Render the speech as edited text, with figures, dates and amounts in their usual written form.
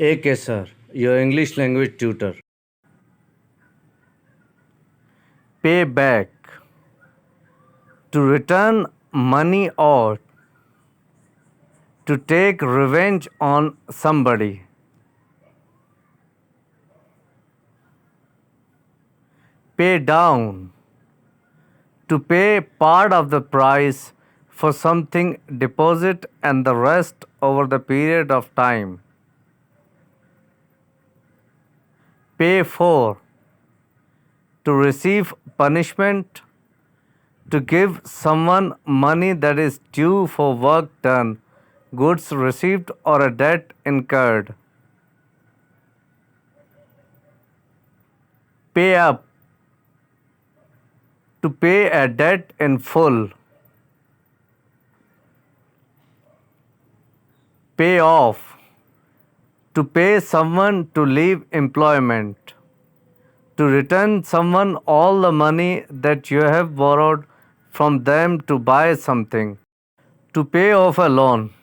AK sir, your English language tutor. Pay back. To return money or to take revenge on somebody. Pay down. To pay part of the price for something deposit and the rest over the period of time. Pay for. To receive punishment. To give someone money that is due for work done, goods received, or a debt incurred. Pay up. To pay a debt in full. Pay off. To pay someone to leave employment. To return someone all the money that you have borrowed from them to buy something. To pay off a loan.